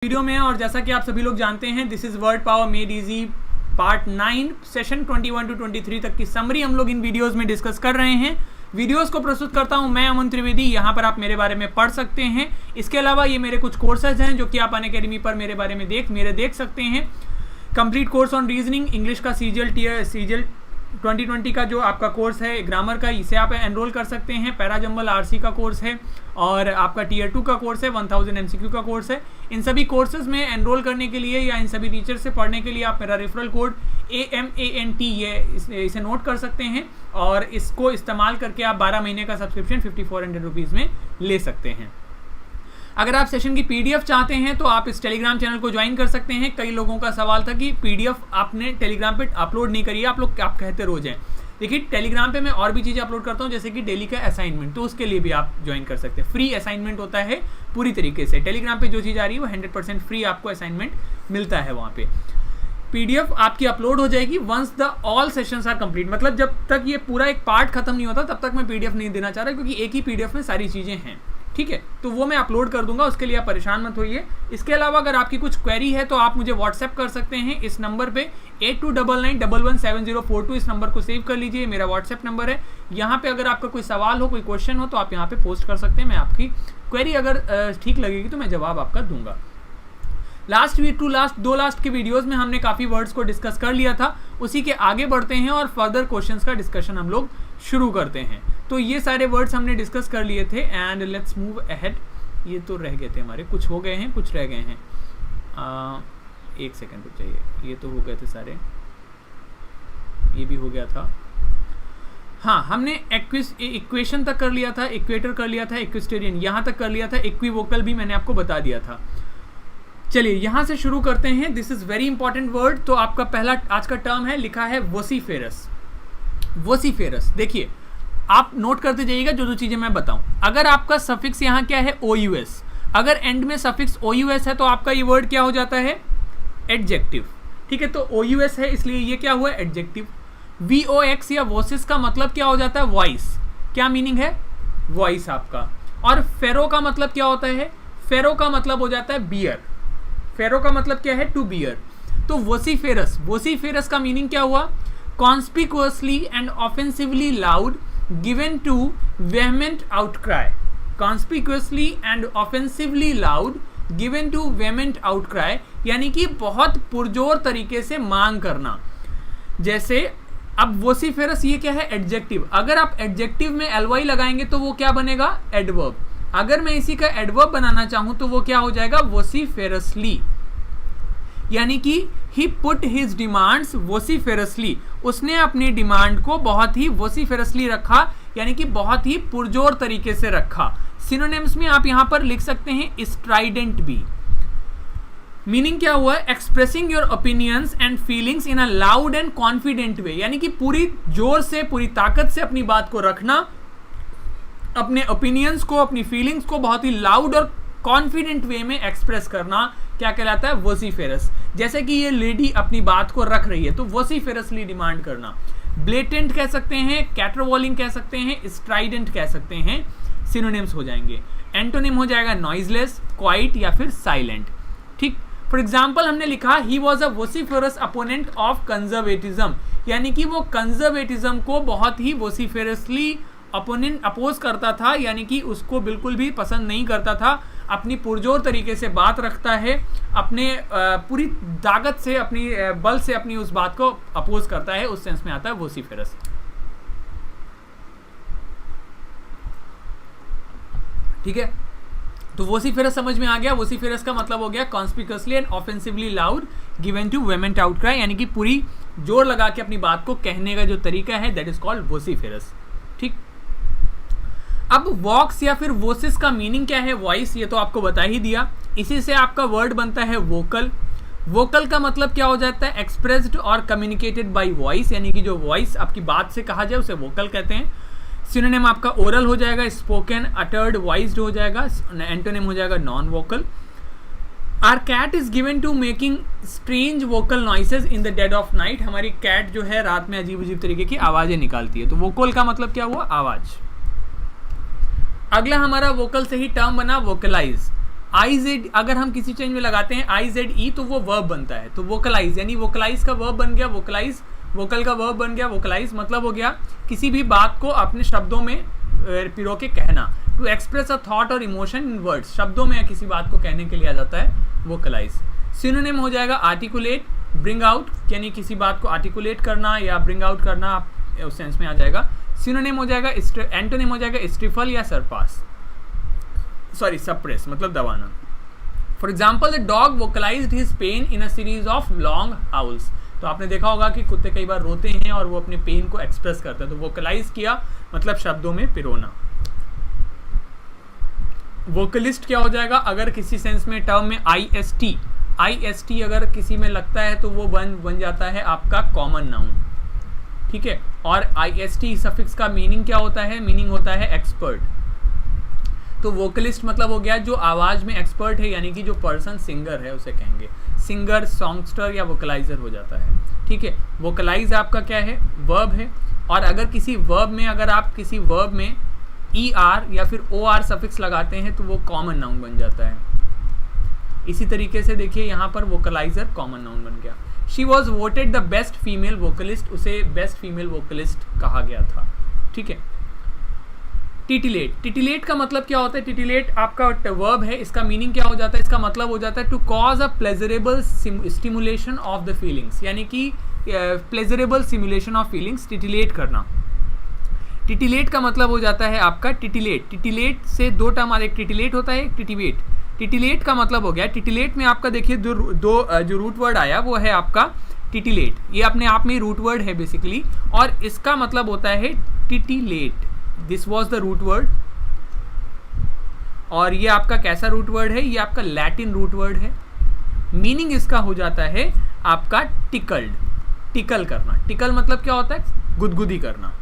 Video में। और जैसा कि आप सभी लोग जानते हैं, this is word power made easy part 9 session 21 to 23 तक की समरी हम लोग इन वीडियोस में डिस्कस कर रहे हैं। वीडियोस को प्रस्तुत करता हूं मैं अमन त्रिवेदी। यहाँ पर आप मेरे बारे में पढ़ सकते हैं। इसके अलावा ये मेरे कुछ कोर्सेज हैं जो कि आप अनअकैडमी पर मेरे बारे में देख सकते हैं। Complete course on reasoning, English का सीजीएल 2020 का जो आपका कोर्स है ग्रामर का, इसे आप एनरोल कर सकते हैं। पैराजंबल आरसी का कोर्स है और आपका टियर 2 का कोर्स है, 1000 MCQ का कोर्स है। इन सभी कोर्सेज में एनरोल करने के लिए या इन सभी टीचर से पढ़ने के लिए आप मेरा रेफरल कोड AMANT इसे नोट कर सकते हैं और इसको इस्तेमाल करके आप 12 महीने का सब्सक्रिप्शन 5400 रुपीज़ में ले सकते हैं। अगर आप सेशन की PDF चाहते हैं तो आप इस टेलीग्राम चैनल को ज्वाइन कर सकते हैं। कई लोगों का सवाल था कि PDF आपने टेलीग्राम पे अपलोड नहीं करी है, आप कहते रोज हैं। देखिए, टेलीग्राम पे मैं और भी चीज़ें अपलोड करता हूँ, जैसे कि डेली का असाइनमेंट, तो उसके लिए भी आप ज्वाइन कर सकते हैं। फ्री असाइनमेंट होता है पूरी तरीके से। टेलीग्राम पे जो चीज़ आ रही है वो 100% फ्री आपको असाइनमेंट मिलता है वहाँ पे। PDF आपकी अपलोड हो जाएगी once the all sessions are complete. मतलब जब तक ये पूरा एक पार्ट खत्म नहीं होता तब तक मैं PDF नहीं देना चाह रहा, क्योंकि एक ही PDF में सारी चीज़ें हैं। ठीक है, तो वो मैं अपलोड कर दूंगा, उसके लिए आप परेशान मत होइए। इसके अलावा अगर आपकी कुछ क्वेरी है तो आप मुझे व्हाट्सएप कर सकते हैं इस नंबर पे 8299117042। इस नंबर को सेव कर लीजिए, मेरा व्हाट्सएप नंबर है। यहाँ पे अगर आपका कोई सवाल हो, कोई क्वेश्चन हो तो आप यहाँ पे पोस्ट कर सकते हैं। मैं आपकी क्वेरी अगर ठीक लगेगी तो मैं जवाब आपका दूंगा। दो लास्ट के वीडियोस में हमने काफ़ी वर्ड्स को डिस्कस कर लिया था, उसी के आगे बढ़ते हैं और फर्दर क्वेश्चंस का डिस्कशन हम लोग शुरू करते हैं। तो ये सारे वर्ड्स हमने डिस्कस कर लिए थे एंड लेट्स मूव अहेड। ये तो रह गए थे हमारे, कुछ हो गए हैं, कुछ रह गए हैं। एक सेकंड रुक जाइए, ये तो हो गए थे सारे, ये भी हो गया था। हाँ, हमने इक्वेशन तक कर लिया था, इक्वेटर कर लिया था, इक्वेस्टेरियन यहाँ तक कर लिया था, इक्विवोकल भी मैंने आपको बता दिया था। चलिए यहाँ से शुरू करते हैं। This is very important word. तो आपका पहला आज का टर्म है, लिखा है वोसिफेरस। वोसिफेरस, देखिए आप नोट करते जाइएगा जो चीजें मैं बताऊं। अगर आपका सफिक्स यहाँ क्या है, OUS, अगर एंड में सफिक्स OUS है तो आपका ये वर्ड क्या हो जाता है, एडजेक्टिव। ठीक है, तो OUS है इसलिए ये क्या हुआ, एडजेक्टिव। VOX या वोसिस का मतलब क्या हो जाता है, वॉइस। क्या मीनिंग है, वॉइस आपका। और फेरो का मतलब क्या होता है, फेरो का मतलब हो जाता है बियर। फेरो का मतलब क्या है, टू बियर। तो वोसिफेरस, वोसिफेरस का मीनिंग क्या हुआ, conspicuously and offensively loud given to vehement outcry. Conspicuously and offensively loud given to vehement outcry, यानी कि बहुत पुरजोर तरीके से मांग करना। जैसे अब वोसिफेरस ये क्या है, एडजेक्टिव। अगर आप एडजेक्टिव में ly लगाएंगे तो वो क्या बनेगा, एडवर्ब। अगर मैं इसी का एडवर्ब बनाना चाहूं तो वो क्या हो जाएगा, वोसिफेरसली, यानी कि ही पुट हिज डिमांड्स वोसिफेरसली। उसने अपनी डिमांड को बहुत ही वोसिफेरसली रखा, यानी कि बहुत ही पुरजोर तरीके से रखा। सिनोनिम्स में आप यहां पर लिख सकते हैं स्ट्राइडेंट भी। मीनिंग क्या हुआ, expressing your opinions and feelings in a loud and confident way, यानी कि पूरी जोर से, पूरी ताकत से अपनी बात को रखना, अपने ओपिनियंस को, अपनी फीलिंग्स को बहुत ही लाउड और कॉन्फिडेंट वे में एक्सप्रेस करना क्या कहलाता है, वोसिफेरस। जैसे कि ये लेडी अपनी बात को रख रही है तो वोसिफेरसली डिमांड करना। ब्लेटेंट कह सकते हैं, कैटरवॉलिंग कह सकते हैं, स्ट्राइडेंट कह सकते हैं, सिनोनिम्स हो जाएंगे। एंटोनिम हो जाएगा नॉइजलेस, क्वाइट या फिर साइलेंट। ठीक, फॉर एग्जाम्पल हमने लिखा he was a vociferous opponent of conservatism, यानी कि वो कंजर्वेटिज्म को बहुत ही वोसिफेरसली अपोज करता था, यानी कि उसको बिल्कुल भी पसंद नहीं करता था। अपनी पुरजोर तरीके से बात रखता है, अपने पूरी ताकत से, अपनी बल से अपनी उस बात को अपोज करता है, उस सेंस में आता है वोसिफेरस। ठीक है, तो वोसिफेरस समझ में आ गया। वोसिफेरस का मतलब हो गया conspicuously and offensively loud given to vehement outcry, यानी कि पूरी जोर लगा के अपनी बात को कहने का जो तरीका है, दैट इज कॉल्ड वोसिफेरस। ठीक, अब वॉक्स या फिर वोसिस का मीनिंग क्या है, वॉइस, ये तो आपको बता ही दिया। इसी से आपका वर्ड बनता है वोकल। वोकल का मतलब क्या हो जाता है, एक्सप्रेस्ड और कम्युनिकेटेड बाय वॉइस, यानी कि जो वॉइस आपकी बात से कहा जाए उसे वोकल कहते हैं। सिनोनिम आपका ओरल हो जाएगा, स्पोकन, अटर्ड, वॉइस्ड हो जाएगा। एंटोनिम हो जाएगा non vocal. Our cat is given to making strange vocal noises in the dead of night. हमारी कैट जो है रात में अजीब अजीब तरीके की आवाजें निकालती है। तो वोकल का मतलब क्या हुआ, आवाज। अगला हमारा वोकल से ही टर्म बना वोकलाइज। आई जेड अगर हम किसी चेंज में लगाते हैं आई जेड ई तो वो वर्ब बनता है, तो वोकलाइज यानी वोकलाइज का वर्ब बन गया वोकलाइज, वोकल का वर्ब बन गया वोकलाइज, मतलब हो गया किसी भी बात को अपने शब्दों में पिरो के कहना। टू एक्सप्रेस अ थॉट और इमोशन इन वर्ड्स, शब्दों में किसी बात को कहने के लिए आ जाता है वोकलाइज। सिनोनिम हो जाएगा आर्टिकुलेट, ब्रिंग आउट यानी किसी बात को आर्टिकुलेट करना या ब्रिंग आउट करना, आप उस सेंस में आ जाएगा। सिनोनिम हो जाएगा एंटोनिम हो जाएगा स्टिफल या सरपास, सॉरी सप्रेस मतलब दबाना। For example the dog vocalised his pain in a series of long howls, तो आपने देखा होगा कि कुत्ते कई बार रोते हैं और वो अपने पेन को एक्सप्रेस करते हैं, तो वोकलाइज किया मतलब शब्दों में पिरोना। वोकलिस्ट क्या हो जाएगा, अगर किसी सेंस में टर्म में आई-एस-टी अगर किसी में लगता है तो वो बन जाता है आपका कॉमन नाउन, ठीक है। और आई-एस-टी सफिक्स का मीनिंग क्या होता है, मीनिंग होता है एक्सपर्ट। तो वोकलिस्ट मतलब हो गया जो आवाज में एक्सपर्ट है, यानी कि जो पर्सन सिंगर है उसे कहेंगे सिंगर, सॉन्गस्टर या वोकलाइजर हो जाता है, ठीक है। वोकलाइज आपका क्या है, वर्ब है, और अगर किसी वर्ब में अगर आप किसी वर्ब में ई आर या फिर ओ आर सफिक्स लगाते हैं तो वो कॉमन नाउन बन जाता है। इसी तरीके से देखिए यहाँ पर वोकलाइजर कॉमन नाउन बन गया। She was voted the best female vocalist, उसे बेस्ट फीमेल वोकलिस्ट कहा गया था, ठीक है। टिटिलेट, टिटिलेट का मतलब क्या होता है, टिटिलेट आपका वर्ब है, इसका मीनिंग क्या हो जाता है, इसका मतलब हो जाता है to cause a pleasurable stimulation of the feelings, यानी कि pleasurable stimulation of feelings, titillate करना। टिटिलेट का मतलब हो जाता है आपका टिटिलेट, टिटिलेट से दो टर्म आते, एक टिटिलेट होता है एक टिटिवेट। टिटिलेट का मतलब हो गया, टिटिलेट में आपका देखिए जो रूट वर्ड आया वो है आपका टिटिलेट, ये अपने आप में रूट वर्ड है बेसिकली, और इसका मतलब होता है titillate, this was the root word. और ये आपका कैसा रूट वर्ड है, ये आपका लैटिन रूट वर्ड है। मीनिंग इसका हो जाता है आपका टिकल्ड, टिकल करना। टिकल मतलब क्या होता है, गुदगुदी करना,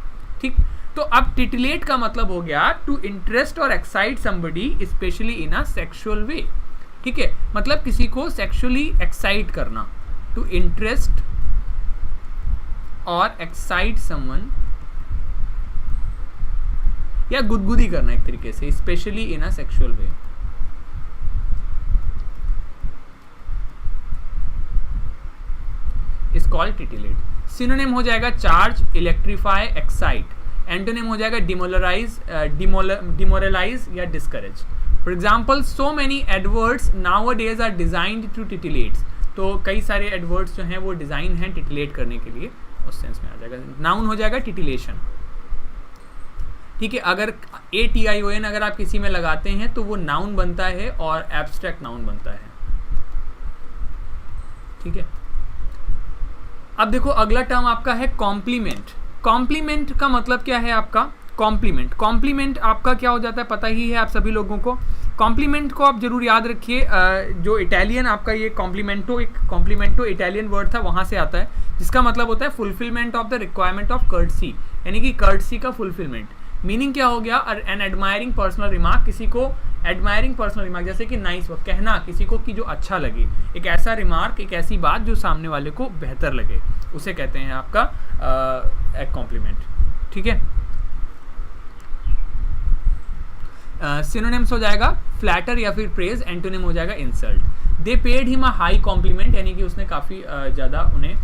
ठीक। तो अब टिटिलेट का मतलब हो गया टू इंटरेस्ट और excite somebody specially in a sexual way, ठीक है, मतलब किसी को सेक्सुअली एक्साइट करना, टू इंटरेस्ट और एक्साइट समवन या गुदगुदी करना एक तरीके से, specially in a sexual way. Is called titillate. Synonym हो जाएगा चार्ज, इलेक्ट्रीफाई, एक्साइट। एंटोनिम हो जाएगा डिमोरलाइज या discourage. For example so many adverts nowadays are designed to titillate, तो कई सारे एडवर्ड्स जो हैं वो डिजाइन हैं टिटिलेट करने के लिए, उस सेंस में आ जाएगा। नाउन हो जाएगा टिटिलेशन, ठीक है। अगर ATION अगर आप किसी में लगाते हैं तो वो नाउन बनता है और एब्स्ट्रैक्ट नाउन बनता है, ठीक है। अब देखो अगला टर्म आपका है कॉम्प्लीमेंट। कॉम्प्लीमेंट का मतलब क्या है आपका, कॉम्प्लीमेंट, कॉम्प्लीमेंट आपका क्या हो जाता है पता ही है आप सभी लोगों को। कॉम्प्लीमेंट को आप जरूर याद रखिए, जो इटालियन आपका ये कॉम्प्लीमेंटो, एक कॉम्प्लीमेंटो इटालियन वर्ड था, वहां से आता है, जिसका मतलब होता है fulfilment of the requirement of courtesy, यानी कि कर्टसी का फुलफिलमेंट। मीनिंग क्या हो गया, एन एडमायरिंग पर्सनल रिमार्क, किसी को एडमायरिंग पर्सनल रिमार्क जैसे कि नाइस वर्क, कहना किसी को कि जो अच्छा लगे, एक ऐसा रिमार्क, एक ऐसी बात जो सामने वाले को बेहतर लगे, उसे कहते हैं आपका एक कॉम्प्लीमेंट, ठीक है। सिनोनिम्स हो जाएगा फ्लैटर या फिर प्रेज, एंटोनिम हो जाएगा insult. They paid him a high compliment, यानी कि उसने काफ़ी ज़्यादा उन्हें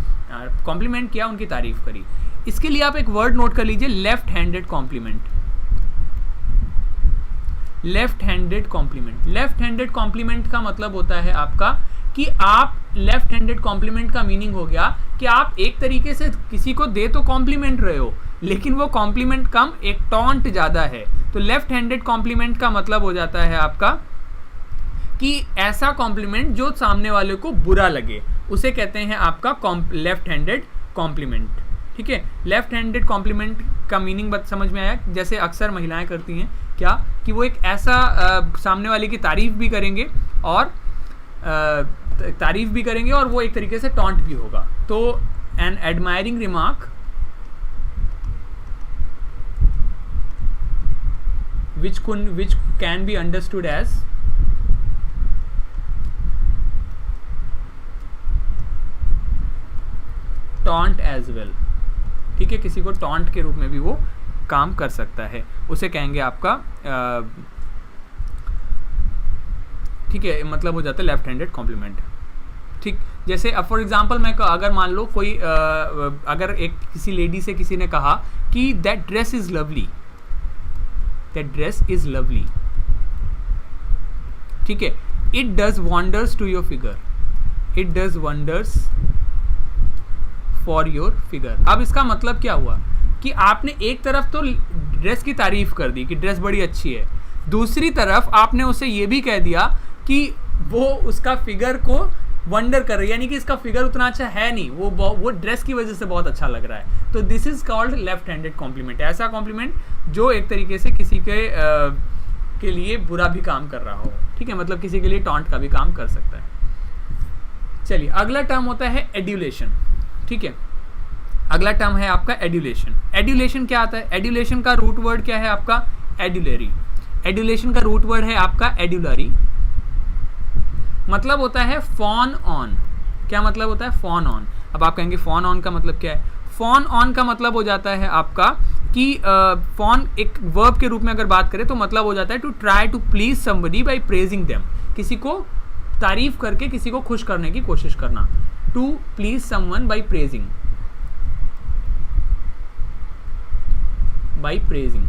कॉम्प्लीमेंट किया, उनकी तारीफ करी। इसके लिए आप एक वर्ड नोट कर लीजिए, left handed compliment. Left handed compliment, left handed compliment का मतलब होता है आपका कि आप लेफ्ट हैंडेड कॉम्प्लीमेंट का मीनिंग हो गया कि आप एक तरीके से किसी को दे तो कॉम्प्लीमेंट रहे हो, लेकिन वो कॉम्प्लीमेंट कम, एक टॉन्ट ज़्यादा है। तो लेफ्ट हैंडेड कॉम्प्लीमेंट का मतलब हो जाता है आपका कि ऐसा कॉम्प्लीमेंट जो सामने वाले को बुरा लगे, उसे कहते हैं आपका लेफ्ट हैंडेड कॉम्प्लीमेंट, ठीक है। लेफ्ट हैंडेड कॉम्प्लीमेंट का मीनिंग समझ में आया, जैसे अक्सर महिलाएं करती हैं क्या कि वो एक ऐसा सामने वाले की तारीफ भी करेंगे और वो एक तरीके से टॉन्ट भी होगा। तो an admiring remark which can be understood as taunt as well, ठीक है, किसी को टॉन्ट के रूप में भी वो काम कर सकता है, उसे कहेंगे आपका ठीक है, मतलब हो जाता है लेफ्ट हैंडेड कॉम्प्लीमेंट। ठीक, जैसे फॉर एग्जांपल मैं अगर मान लो कोई अगर एक किसी लेडी से किसी ने कहा कि that dress is lovely, that dress is lovely, ठीक है, it does wonders to your figure, it does wonders for your figure. अब इसका मतलब क्या हुआ कि आपने एक तरफ तो ड्रेस की तारीफ कर दी कि ड्रेस बड़ी अच्छी है, दूसरी तरफ आपने उसे ये भी कह दिया कि वो उसका फिगर को वंडर कर रही है, यानी कि इसका फिगर उतना अच्छा है नहीं, वो ड्रेस की वजह से बहुत अच्छा लग रहा है। तो this is called left handed compliment, ऐसा कॉम्प्लीमेंट जो एक तरीके से किसी के लिए बुरा भी काम कर रहा हो, ठीक है, मतलब किसी के लिए टॉन्ट का भी काम कर सकता है। चलिए अगला टर्म होता है एड्यूलेशन, ठीक है, अगला टर्म है आपका एड्यूलेशन। एड्यूलेशन क्या आता है? एड्यूलेशन का रूट वर्ड क्या है आपका? एड्यूलरी। एड्यूलेशन का रूट वर्ड है आपका एड्यूलरी, मतलब होता है फॉन ऑन। क्या मतलब होता है? Fawn on. अब आप कहेंगे फॉन ऑन का मतलब क्या है? फॉन ऑन का मतलब हो जाता है आपका कि फॉन एक वर्ब के रूप में अगर बात करें तो मतलब हो जाता है to try to please somebody by praising them, किसी को तारीफ करके किसी को खुश करने की कोशिश करना। To please someone by praising, by praising.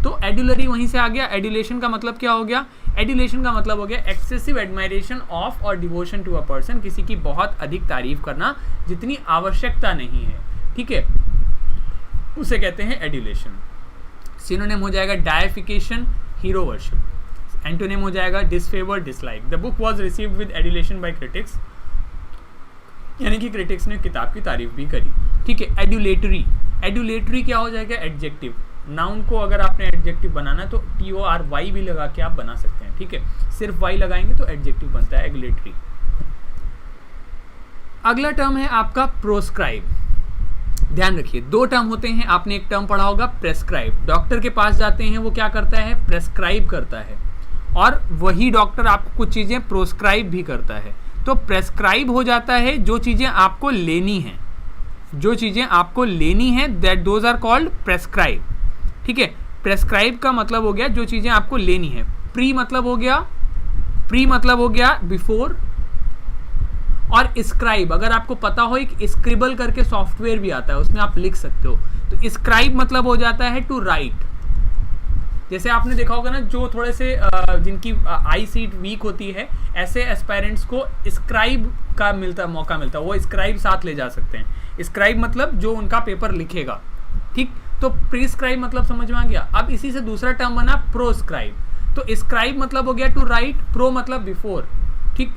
तो एड्यूलरी वहीं से आ गया। एड्यूलेशन का मतलब क्या हो गया? एड्यूलेशन का मतलब हो गया एक्सेसिव एडमायरेशन ऑफ और डिवोशन टू अ पर्सन, किसी की बहुत अधिक तारीफ करना जितनी आवश्यकता नहीं है, ठीक है, उसे कहते हैं एड्यूलेशन। सिनोनिम हो जाएगा डायफिकेशन, हीरो वर्शिप। एंटोनिम हो जाएगा disfavour, dislike. The book was received with adulation by critics, यानी कि क्रिटिक्स ने किताब की तारीफ भी करी, ठीक है। एड्यूलेटरी, एड्यूलेटरी क्या हो जाएगा? एडजेक्टिव। नाउन को अगर आपने एडजेक्टिव बनाना है तो TORY भी लगा के आप बना सकते हैं, ठीक है, सिर्फ वाई लगाएंगे तो एडजेक्टिव बनता है एड्यूलेटरी। अगला टर्म है आपका प्रोस्क्राइब। ध्यान रखिए, दो टर्म होते हैं, आपने एक टर्म पढ़ा होगा प्रेस्क्राइब। डॉक्टर के पास जाते हैं, वो क्या करता है? प्रेस्क्राइब करता है, और वही डॉक्टर आपको कुछ चीजें प्रोस्क्राइब भी करता है। तो प्रेस्क्राइब हो जाता है जो चीजें आपको लेनी है, जो चीजें आपको लेनी है, that those are called prescribe, ठीक है। प्रेस्क्राइब का मतलब हो गया जो चीजें आपको लेनी है। प्री मतलब हो गया, प्री मतलब हो गया बिफोर। और स्क्राइब, अगर आपको पता हो, एक स्क्रिबल करके सॉफ्टवेयर भी आता है, उसमें आप लिख सकते हो। तो स्क्राइब मतलब हो जाता है टू राइट। जैसे आपने देखा होगा ना, जो थोड़े से जिनकी आई सीट वीक होती है, ऐसे एस्पायरेंट्स को स्क्राइब का मौका मिलता है, वो स्क्राइब साथ ले जा सकते हैं। स्क्राइब मतलब जो उनका पेपर लिखेगा, ठीक। तो प्रिस्क्राइब मतलब समझ में आ गया। अब इसी से दूसरा टर्म बना प्रोस्क्राइब। तो स्क्राइब मतलब हो गया टू राइट, प्रो मतलब बिफोर, ठीक।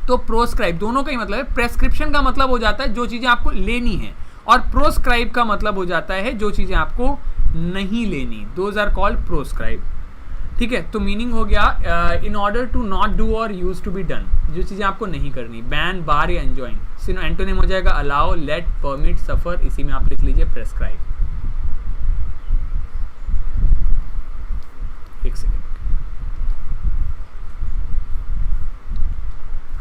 तो प्रोस्क्राइब दोनों का ही मतलब है। प्रेस्क्रिप्शन का मतलब हो जाता है जो चीजें आपको लेनी है, और प्रोस्क्राइब का मतलब हो जाता है जो चीजें आपको नहीं लेनी। दोज आर कॉल्ड प्रोस्क्राइब, ठीक है। तो मीनिंग हो गया in order to not do और यूज टू बी डन, जो चीजें आपको नहीं करनी। बैन, बार या एंजॉइंग। एंटोनिम हो जाएगा अलाउ, लेट, परमिट, सफर। इसी में आप लिख लीजिए प्रेस्क्राइब। एक सेकेंड,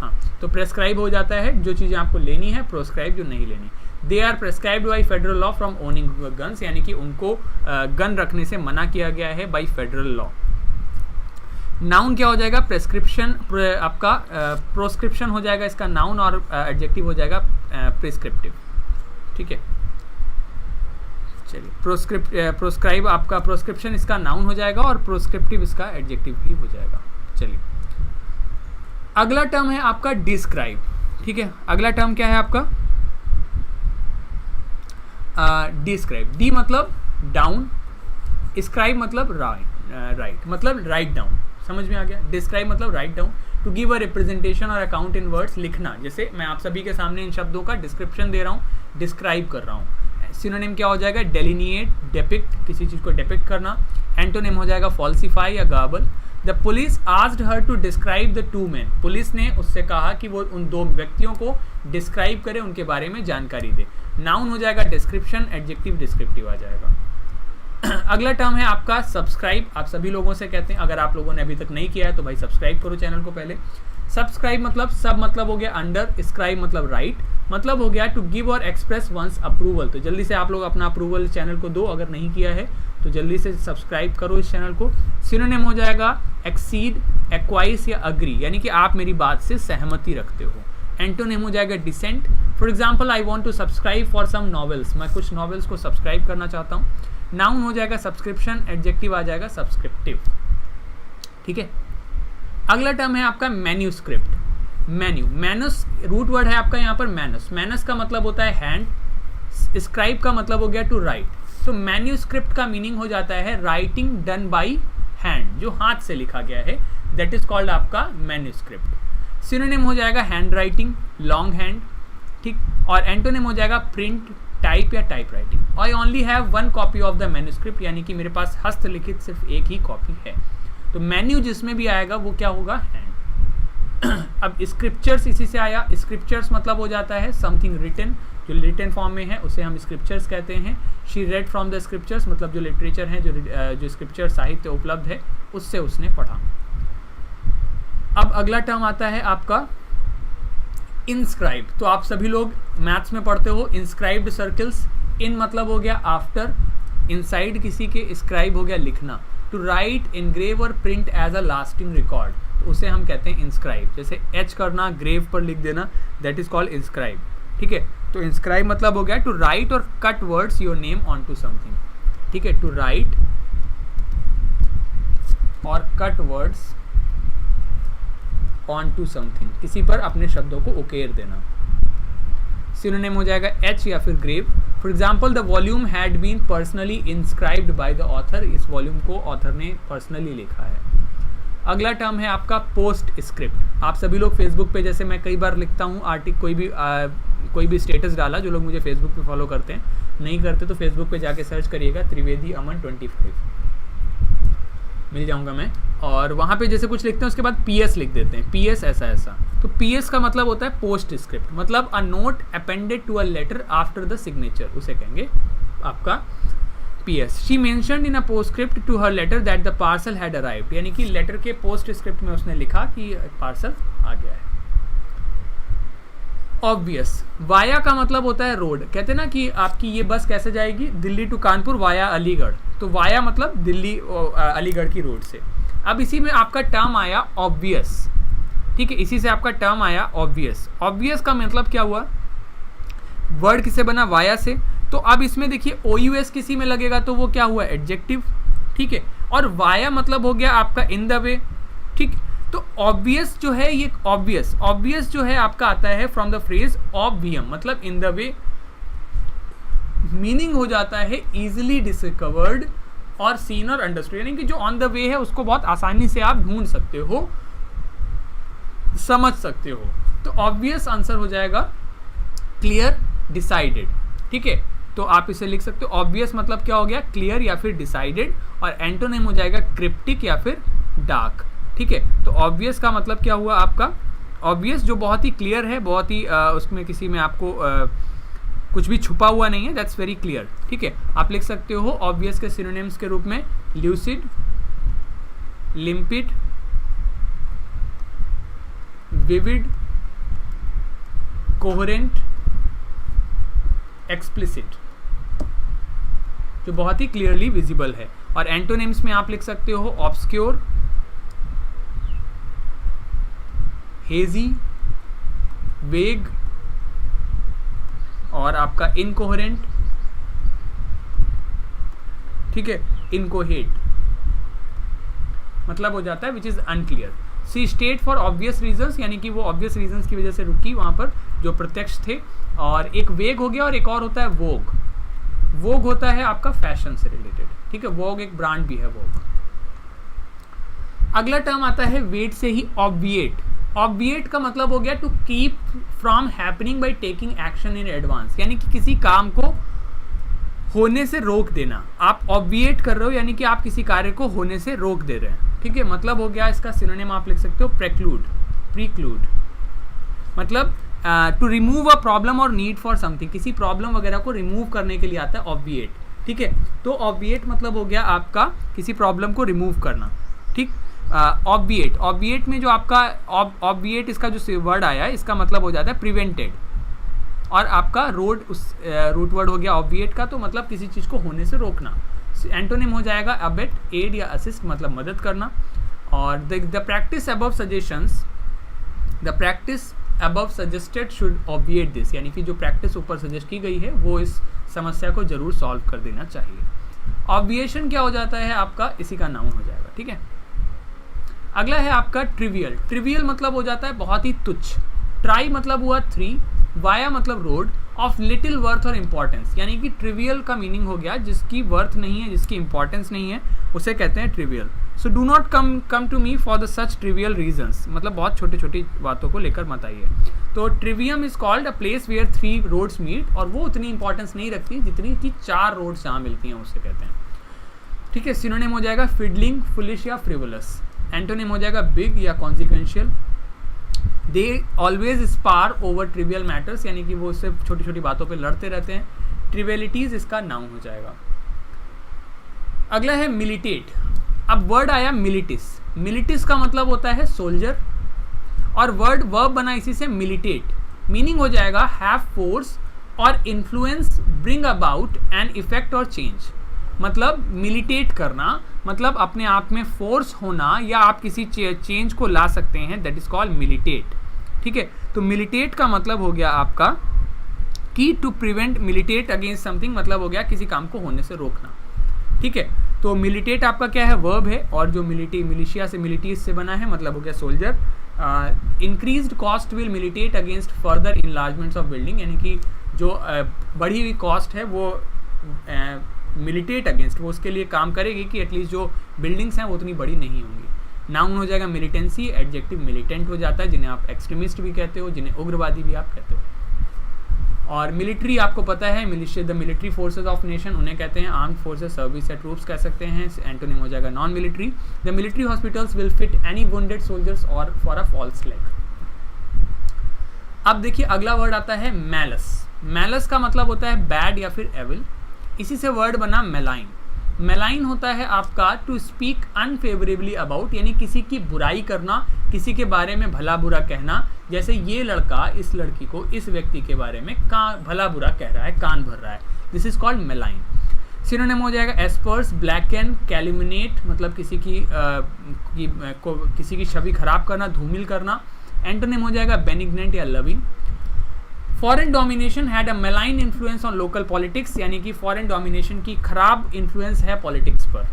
हाँ, तो प्रेस्क्राइब हो जाता है जो चीजें आपको लेनी है, प्रोस्क्राइब जो नहीं लेनी। They are prescribed by federal law from owning guns, यानी कि उनको गन रखने से मना किया गया है बाई फेडरल लॉ। नाउन क्या हो जाएगा? प्रेस्क्रिप्शन, आपका प्रोस्क्रिप्शन हो जाएगा इसका नाउन, और एडजेक्टिव हो जाएगा प्रिस्क्रिप्टिव, ठीक है। चलिए, प्रोस्क्राइब आपका प्रोस्क्रिप्शन इसका नाउन हो जाएगा, और प्रोस्क्रिप्टिव इसका एडजेक्टिव भी हो जाएगा। चलिए, अगला टर्म है आपका डिस्क्राइब, ठीक है। अगला टर्म क्या है आपका? डिस्क्राइब। डी मतलब डाउन, स्क्राइब मतलब राइट, मतलब राइट डाउन। समझ में आ गया? डिस्क्राइब मतलब write down, to give a representation और अकाउंट इन वर्ड्स, लिखना। जैसे मैं आप सभी के सामने इन शब्दों का डिस्क्रिप्शन दे रहा हूँ, डिस्क्राइब कर रहा हूँ। सिनोनिम क्या हो जाएगा? डेलिनिएट, डेपिक्ट, किसी चीज को डेपिक्ट करना। एंटोनिम हो जाएगा फॉल्सिफाई या garble. The police asked her to describe the two man, police ने उससे कहा कि वो उन दो व्यक्तियों को डिस्क्राइब करे, उनके बारे में जानकारी दे। नाउन हो जाएगा डिस्क्रिप्शन, एडजेक्टिव डिस्क्रिप्टिव आ जाएगा। अगला टर्म है आपका सब्सक्राइब। आप सभी लोगों से कहते हैं, अगर आप लोगों ने अभी तक नहीं किया है तो भाई सब्सक्राइब करो चैनल को पहले। सब्सक्राइब मतलब सब मतलब हो गया अंडर, स्क्राइब मतलब राइट, मतलब हो गया टू गिव और एक्सप्रेस वंस अप्रूवल। तो जल्दी से आप लोग अपना अप्रूवल चैनल को दो, अगर नहीं किया है तो जल्दी से सब्सक्राइब करो इस चैनल को। सिनोनिम हो जाएगा एक्सीड, एक्वाइस या अग्री, यानी कि आप मेरी बात से सहमति रखते हो। एंटोनिम हो जाएगा dissent. For example I want to subscribe for some novels, मैं कुछ नॉवेल्स को सब्सक्राइब करना चाहता हूँ। नाउन हो जाएगा सब्सक्रिप्शन, एडजेक्टिव आ जाएगा सब्सक्रिप्टिव। ठीक है, अगला टर्म है आपका मैन्यूस्क्रिप्ट। मैनस रूट वर्ड है आपका यहाँ पर मैनस। मैनस का मतलब होता है हैंड, स्क्राइब का मतलब हो गया टू राइट। तो मैन्यूस्क्रिप्ट का मीनिंग हो जाता है राइटिंग डन बाई हैंड, जो हाथ से लिखा गया है, दैट इज कॉल्ड आपका मैन्यूस्क्रिप्ट। सिनोनिम हो जाएगा हैंड राइटिंग, लॉन्ग हैंड। ठीक, और एंटोनिम हो जाएगा प्रिंट, टाइप या type writing. I only have one copy of the manuscript, यानी कि मेरे पास हस्तलिखित सिर्फ एक ही कॉपी है। तो मैन्यू जिसमें भी आएगा वो क्या होगा, हैंड। अब स्क्रिप्चर्स इसी से आया। स्क्रिप्चर्स मतलब हो जाता है समथिंग रिटन, जो रिटन फॉर्म में है उसे हम स्क्रिप्चर्स कहते हैं। She red from the scriptures मतलब जो लिटरेचर है, जो स्क्रिप्चर साहित्य उपलब्ध है उससे उसने पढ़ा। अब अगला टर्म आता है आपका इंस्क्राइब। तो आप सभी लोग मैथ्स में पढ़ते हो इंस्क्राइब्ड सर्कल्स। इन मतलब हो गया आफ्टर, इनसाइड किसी के, स्क्राइब हो गया लिखना। टू राइट, इनग्रेव और print as a lasting record, तो उसे हम कहते हैं इंस्क्राइब। जैसे एच करना, ग्रेव पर लिख देना, दैट इज कॉल्ड इंस्क्राइब। ठीक है, तो इंस्क्राइब मतलब हो गया टू राइट और cut words your name on to something. ठीक है, टू राइट और cut words on to something, किसी पर अपने शब्दों को उकेर देना। सिनोनिम हो जाएगा एच या फिर grave. For example the volume had been personally inscribed by the author, इस वॉल्यूम को ऑथर ने पर्सनली लिखा है। अगला टर्म है आपका पोस्ट स्क्रिप्ट। आप सभी लोग फेसबुक पे, जैसे मैं कई बार लिखता हूँ कोई भी स्टेटस डाला, जो लोग मुझे फेसबुक पे फॉलो करते हैं, नहीं करते तो फेसबुक पे जाके सर्च करिएगा त्रिवेदी अमन 25, मिल जाऊंगा मैं। और वहाँ पे जैसे कुछ लिखते हैं उसके बाद PS लिख देते हैं, PS ऐसा ऐसा। तो PS का मतलब होता है पोस्ट स्क्रिप्ट, मतलब a note appended to a letter after the signature, उसे कहेंगे आपका PS। She mentioned in a postscript to her letter that the parcel had arrived, यानी कि लेटर के पोस्ट स्क्रिप्ट में उसने लिखा कि पार्सल आ गया है। ऑब्वियस, वाया का मतलब होता है रोड। कहते हैं ना कि आपकी ये बस कैसे जाएगी, दिल्ली टू कानपुर वाया अलीगढ़, तो वाया मतलब दिल्ली अलीगढ़ की रोड से। अब इसी में आपका टर्म आया ऑब्वियस। ठीक है, इसी से आपका टर्म आया ऑब्वियस। ऑब्वियस का मतलब क्या हुआ, वर्ड किसे बना, वाया से। तो अब इसमें देखिए OUS किसी में लगेगा तो वो क्या हुआ, एडजेक्टिव। ठीक है, और वाया मतलब हो गया आपका इन द वे। ठीक, तो ऑब्वियस जो है ये ऑब्वियस जो है आपका आता है फ्रॉम द फ्रेज ऑब्वियम, मतलब इन द वे। मीनिंग हो जाता है इजिली डिस्कवर्ड और सीन और अंडरस्टूड, यानी कि जो ऑन द वे है उसको बहुत आसानी से आप ढूंढ सकते हो, समझ सकते हो। तो ऑब्वियस आंसर हो जाएगा क्लियर, डिसाइडेड। ठीक है, तो आप इसे लिख सकते हो। ऑब्वियस मतलब क्या हो गया, क्लियर या फिर डिसाइडेड, और एंटोनिम हो जाएगा क्रिप्टिक या फिर डार्क। ठीक है, तो ऑब्वियस का मतलब क्या हुआ आपका, ऑब्वियस जो बहुत ही क्लियर है, बहुत ही उसमें किसी में आपको कुछ भी छुपा हुआ नहीं है, दैट्स वेरी क्लियर। ठीक है, आप लिख सकते हो ऑब्वियस के सिनोनिम्स के रूप में ल्यूसिड, लिम्पिड, विविड, कोहेरेंट, एक्सप्लिसिट, जो बहुत ही क्लियरली विजिबल है। और एंटोनिम्स में आप लिख सकते हो ऑब्सक्योर, हेजी, वेग, और आपका इनकोहेरेंट। ठीक है, इनकोहेट मतलब हो जाता है which is unclear. See state for obvious reasons, यानी कि वो ऑब्वियस रीजंस की वजह से रुकी वहां पर जो प्रत्यक्ष थे। और एक वेग हो गया, और एक और होता है वोग। वोग होता है आपका फैशन से रिलेटेड। ठीक है, वोग एक ब्रांड भी है, वोग। अगला टर्म आता है वेट से ही, ऑब्विएट। ऑब्विएट का मतलब हो गया to keep from happening by taking action in advance, यानी कि किसी काम को होने से रोक देना। आप ऑब्विएट कर रहे हो, यानी कि आप किसी कार्य को होने से रोक दे रहे हैं। ठीक है, मतलब हो गया इसका सिनोनिम आप लिख सकते हो प्रेक्लूड, प्रीक्लूड, मतलब टू रिमूव अ प्रॉब्लम और नीड फॉर समथिंग, किसी प्रॉब्लम वगैरह को रिमूव करने के लिए आता है ऑब्विएट। ठीक है, तो ऑब्विएट मतलब हो गया आपका किसी प्रॉब्लम को रिमूव करना। ठीक, ऑब्विएट, ऑब्विएट में जो आपका ऑब्विएट इसका जो वर्ड आया है इसका मतलब हो जाता है प्रिवेंटेड, और आपका रोड उस रूट वर्ड हो गया ऑब्विएट का, तो मतलब किसी चीज़ को होने से रोकना। एंटोनिम हो जाएगा अबेट, एड या असिस्ट मतलब मदद करना। और the practice above suggestions, the practice above suggested should obviate this, यानी कि जो प्रैक्टिस ऊपर सजेस्ट की गई है वो इस समस्या को जरूर सॉल्व कर देना चाहिए। ऑब्विएशन क्या हो जाता है आपका, इसी का नाउन हो जाएगा, ठीक है। अगला है आपका ट्रिवियल। ट्रिवियल मतलब हो जाता है बहुत ही तुच्छ। ट्राई मतलब हुआ 3, वाया मतलब रोड, ऑफ लिटिल वर्थ और इंपॉर्टेंस, यानी कि ट्रिवियल का मीनिंग हो गया जिसकी वर्थ नहीं है, जिसकी इंपॉर्टेंस नहीं है, उसे कहते हैं trivial. So do not come to me for the such trivial reasons, मतलब बहुत छोटी छोटी बातों को लेकर मत आइए। तो trivium is called a place where 3 roads meet, और वो उतनी इंपॉर्टेंस नहीं रखती जितनी कि 4 रोड्स जहाँ मिलती हैं उसे कहते हैं, ठीक है। सिनोनिम हो जाएगा फिडलिंग, फुलिश या फ्रिवोलस। एंटोनिम हो जाएगा बिग या consequential. They always spar over trivial matters, यानी कि वो उससे छोटी छोटी बातों पे लड़ते रहते हैं। ट्रिवियलिटीज इसका नाउन हो जाएगा। अगला है मिलिटेट। अब वर्ड आया मिलिटिस। मिलिटिस का मतलब होता है सोल्जर, और वर्ब बना इसी से मिलिटेट। मीनिंग हो जाएगा हैव फोर्स और influence, bring about an effect और चेंज। मतलब मिलिटेट करना मतलब अपने आप में फोर्स होना, या आप किसी चेंज को ला सकते हैं, दैट इज कॉल्ड मिलिटेट, ठीक है। तो मिलिटेट का मतलब हो गया आपका कि टू प्रिवेंट, मिलिटेट अगेंस्ट समथिंग मतलब हो गया किसी काम को होने से रोकना, ठीक है। तो मिलिटेट आपका क्या है, वर्ब है, और जो मिलिशिया से मिलिटीज से बना है मतलब हो गया soldier. Increased cost will militate against further enlargements of building, यानी कि जो बढ़ी हुई कॉस्ट है वो मिलिटेट अगेंस्ट, वो उसके लिए काम करेगी कि एटलीस्ट जो बिल्डिंग्स हैं वो उतनी बड़ी नहीं होंगी। नाउन हो जाएगा मिलिटेंसी, एडजेक्टिव मिलिटेंट हो जाता है, जिन्हें आप एक्सट्रीमिस्ट भी कहते हो, जिन्हें उग्रवादी भी आप कहते हो। और मिलिट्री आपको पता है, militia the military forces of nation, उन्हें कहते हैं आर्म्ड फोर्सेज, सर्विस या ट्रूप्स कह सकते हैं। एंटोनिम हो जाएगा non military. The military hospitals will fit any wounded soldiers और फॉर अ फॉल्स लेग। अब देखिए अगला वर्ड आता है मैलस। मैलस का मतलब होता है बैड या फिर एविल, इसी से वर्ड बना मेलाइन। मेलाइन होता है आपका टू स्पीक अनफेवरेबली अबाउट, यानी किसी की बुराई करना, किसी के बारे में भला बुरा कहना। जैसे ये लड़का इस लड़की को, इस व्यक्ति के बारे में भला बुरा कह रहा है, कान भर रहा है, दिस इज कॉल्ड मेलाइन। सिनोनिम हो जाएगा एस्पर्स, ब्लैकन, कैल्युमिनेट मतलब किसी की छवि खराब करना, धूमिल करना। एंटोनिम हो जाएगा बेनिग्नेंट या loving. Foreign domination had a मेलाइन influence on local politics, यानी कि फॉरेन डोमिनेशन की खराब इन्फ्लुएंस है पॉलिटिक्स पर।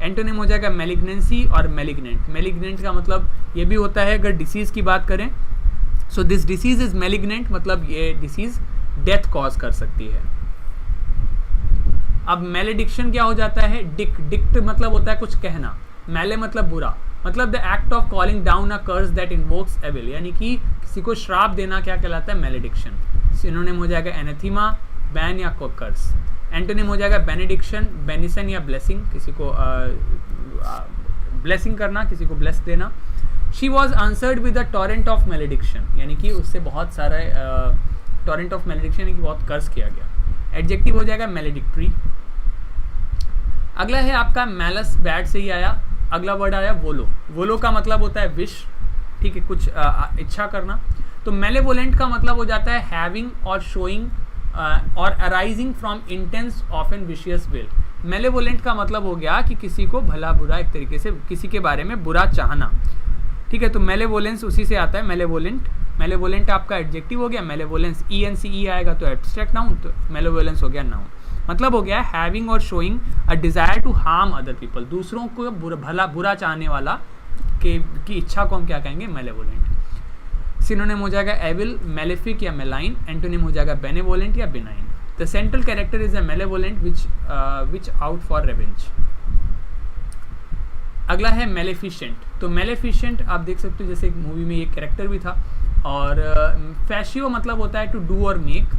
एंटोनिम हो जाएगा मेलिग्नेंसी और मेलिग्नेंट। मेलिग्नेंट का मतलब ये भी होता है, अगर डिसीज की बात करें, so this disease is malignant, मतलब ये डिसीज डेथ कॉज कर सकती है। अब मेलेडिक्शन क्या हो जाता है, डिक्ट मतलब होता है कुछ कहना, मेले मतलब बुरा, मतलब the act of calling down a curse that invokes evil, यानी कि किसी को श्राप देना क्या कहलाता है, मेलेडिक्शन। सिनोनिम हो जाएगा एनेथीमा, बैन या कर्स। एंटोनिम हो जाएगा बेनेडिक्शन, बेनिसन या ब्लेसिंग, किसी को ब्लेसिंग करना, किसी को ब्लेस देना। She was answered with a torrent of malediction, यानी कि उससे बहुत सारा टॉरेंट ऑफ मेलेडिक्शन यानी कि बहुत कर्स किया गया। एडजेक्टिव हो जाएगा मेलेडिक्ट्री। अगला है आपका मैलस, बैड से ही आया। अगला वर्ड आया वोलो। वोलो का मतलब होता है विश, ठीक है, कुछ इच्छा करना। तो मेलेवोलेंट का मतलब हो जाता है हैविंग और शोइंग और arising from intense often vicious will. Malevolent का मतलब हो गया कि किसी को भला बुरा, एक तरीके से किसी के बारे में बुरा चाहना, ठीक है। तो मेलेवोलेंस उसी से आता है, मेलेवोलेंट। मेलेवोलेंट आपका एडजेक्टिव हो गया, मेलेवोलेंस ENCE आएगा तो एब्स्ट्रैक्ट नाउन, तो मेलेवोलेंस हो गया नाउन। मतलब हो गया हैविंग और showing a desire to harm other people, दूसरों को बुरा चाहने वाला की इच्छा को हम क्या कहेंगे, मेलेवोलेंट। सिनोनिम हो जाएगा एविल, मेलेफिक या मेलाइन। एंटोनिम हो जाएगा बेनेवोलेंट या benign. The central character is a malevolent witch out for revenge. अगला है मेलेफिशेंट। तो मेलेफिशेंट आप देख सकते हो, जैसे एक मूवी में एक कैरेक्टर भी था। और फैशियो मतलब होता है टू डू और मेक,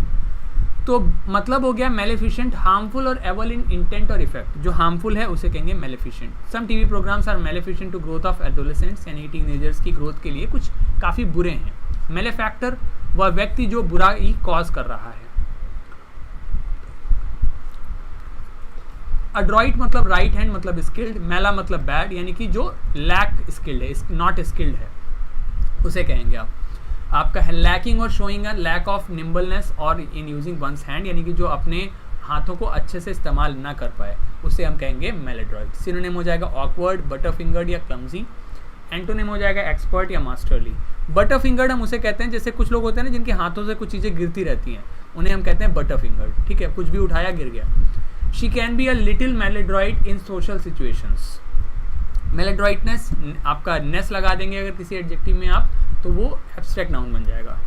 तो मतलब हो गया मेलेफिशेंट हार्मफुल और एवल इन इंटेंट और इफेक्ट। जो हार्मफुल है उसे कहेंगे maleficent. Some TV programmes are maleficent to growth of adolescents, यानी टीनेजर्स की ग्रोथ के लिए कुछ काफ़ी बुरे हैं। मेलेफैक्टर वह व्यक्ति जो बुराई कॉज कर रहा है। अड्रॉइट मतलब राइट हैंड मतलब स्किल्ड। मेला मतलब बैड, यानी कि जो लैक स्किल्ड है, नॉट स्किल्ड है, उसे कहेंगे आप। आपका है लैकिंग और showing a lack of nimbleness और इन यूजिंग वंस हैंड, यानी कि जो अपने हाथों को अच्छे से इस्तेमाल ना कर पाए, उसे हम कहेंगे मेलेड्रॉइड। सिनोनिम हो जाएगा ऑकवर्ड, बटर फिंगर्ड या क्लमजी। एंटोनिम हो जाएगा एक्सपर्ट या मास्टरली। बटर फिंगर्ड हम उसे कहते हैं, जैसे कुछ लोग होते हैं ना जिनके हाथों से कुछ चीज़ें गिरती रहती हैं, उन्हें हम कहते हैं बटर फिंगर्ड, ठीक है, कुछ भी उठाया गिर गया। She can be a little maladroit in social situations. Maladroitness आपका नेस लगा देंगे अगर किसी एडजेक्टिव में आप, तो वो एब्स्ट्रैक्ट नाउन बन जाएगा।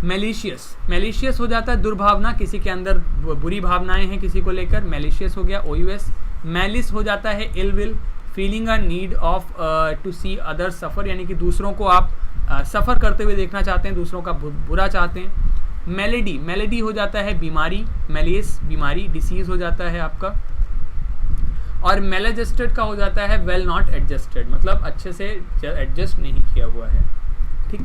मैलिशियस, मैलिशियस हो जाता है दुर्भावना, किसी के अंदर बुरी भावनाएं हैं किसी को लेकर, मैलिशियस हो गया OUS। मैलिस हो जाता है ill will, feeling a need of to see others suffer, यानी कि दूसरों को आप सफ़र करते हुए देखना चाहते हैं, दूसरों का बुरा चाहते हैं। मेलेडी, मेलेडी हो जाता है बीमारी, मेलिस बीमारी, डिसीज़ हो जाता है आपका। और मेल एडजस्टेड का हो जाता है वेल नॉट एडजस्टेड, मतलब अच्छे से एडजस्ट नहीं किया हुआ है, ठीक।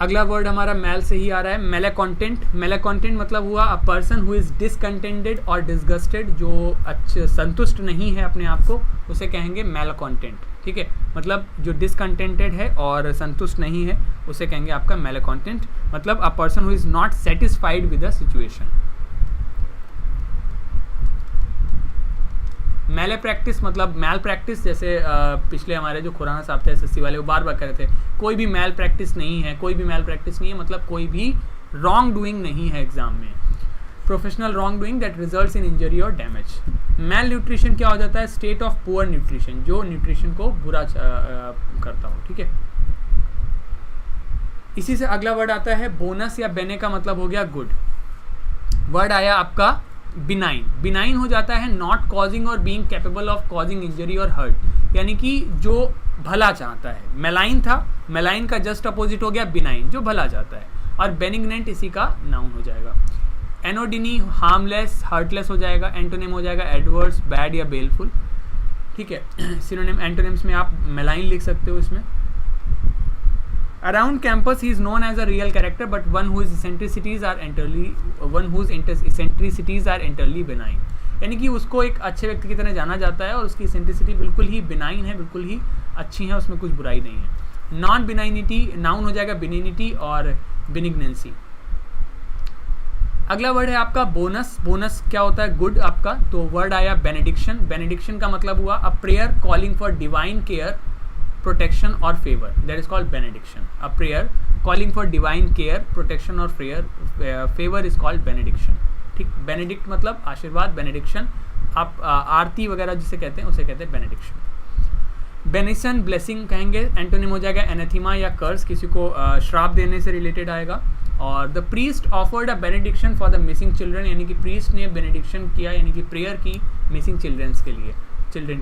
अगला वर्ड हमारा मेल से ही आ रहा है, मेलेकॉन्टेंट। मेलेकॉन्टेंट मतलब हुआ अ पर्सन हु इज़ डिसकंटेंटेड और डिसगस्टेड, जो अच्छे संतुष्ट नहीं है अपने आप को, उसे कहेंगे मेलेकॉन्टेंट, ठीक है। मतलब जो डिसकंटेंटेड है और संतुष्ट नहीं है उसे कहेंगे आपका मेलेकॉन्टेंट, मतलब अ person who is not satisfied with the situation. मैले प्रैक्टिस मतलब मैल प्रैक्टिस, जैसे पिछले हमारे जो खुराना साहब थे SSC वाले, वो बार बार कह रहे थे कोई भी मैल प्रैक्टिस नहीं है, कोई भी मैल प्रैक्टिस नहीं है, मतलब कोई भी रॉन्ग डूइंग नहीं है एग्जाम में। Professional wrong doing that results in injury और डैमेज। मैल न्यूट्रिशन क्या हो जाता है? स्टेट ऑफ पुअर न्यूट्रिशन, जो न्यूट्रिशन को बुरा करता हो, ठीक है। इसी से अगला वर्ड आता है बोनस या बेने का मतलब हो गया गुड। वर्ड आया आपका बिनाइन। बिनाइन हो जाता है नॉट कॉजिंग और being capable of causing injury और हर्ट, यानी कि जो भला चाहता है। मेलाइन था, मेलाइन का जस्ट अपोजिट हो गया बिनाइन, जो भला चाहता है। और बेनिग्नेंट इसी का नाउन हो जाएगा। एनोडिनी हार्मलेस हार्टलेस हो जाएगा। एंटोनिम हो जाएगा एडवर्स बैड या बेलफुल, ठीक है। सिनोनिम एंटोनिम्स में आप मेलाइन लिख सकते हो इसमें। Around campus, he is known as a real character, but one whose eccentricities are entirely benign. यानी कि उसको एक अच्छे व्यक्ति की तरह जाना जाता है और उसकी इसेंट्रिसिटी बिल्कुल ही बिनाइन है, बिल्कुल ही अच्छी है, उसमें कुछ बुराई नहीं है। नॉन बिनाइनिटी नाउन हो जाएगा बिनिनिटी और बिनिग्नेंसी। अगला वर्ड है आपका बोनस। बोनस क्या होता है? गुड आपका। तो वर्ड आया बेनेडिक्शन। बेनेडिक्शन का मतलब हुआ a prayer calling for divine care, protection or favor, that is called benediction. A prayer calling for divine care, protection or favor is called benediction, ठीक। benedict मतलब आशीर्वाद, benediction आप आरती वगैरह जिसे कहते हैं उसे कहते हैं benediction। benediction blessing कहेंगे। एंटोनिम हो जाएगा एनाथीमा या कर्स, किसी को श्राप देने से रिलेटेड आएगा। और the priest offered a benediction for the missing children, यानी कि प्रीस्ट ने बेनेडिक्शन किया, यानी कि प्रेयर की मिसिंग चिल्ड्रन